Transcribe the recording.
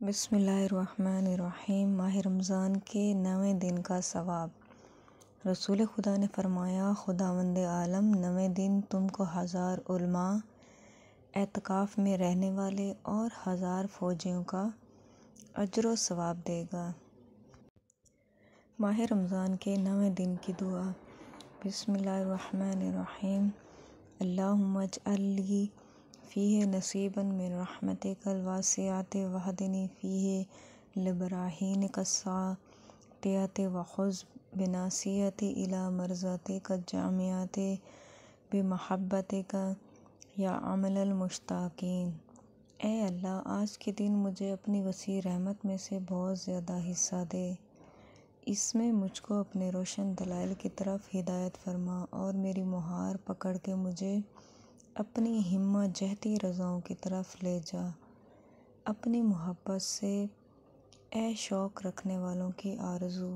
بسم اللہ الرحمن الرحیم۔ ماہ رمضان کے 9ویں دن کا ثواب۔ رسول خدا نے فرمایا، خداوند عالم 9ویں دن تم کو 1000 علماء، اعتکاف میں رہنے والے اور 1000 فوجیوں کا اجر و ثواب دے گا۔ ماہ رمضان کے 9ویں دن کی دعا۔ بسم اللہ الرحمن الرحیم۔ اللہم اجعل لی فیہ نصیبا من رحمتک الواسعۃ واہدنی فیہ لبراہینک الساطعۃ وخذ بناصیتی الی مرضاتک الجامعۃ بمحبتک یا عمل المشتاقین۔ اے اللہ، آج کے دن مجھے اپنی وسیع رحمت میں سے بہت زیادہ حصہ دے، اس میں مجھ کو اپنے روشن دلائل کی طرف ہدایت فرما اور میری مہار پکڑ کے مجھے اپنی ہمت جہتی رضاؤں کی طرف لے جا، اپنی محبت سے اے شوق رکھنے والوں کی آرزو۔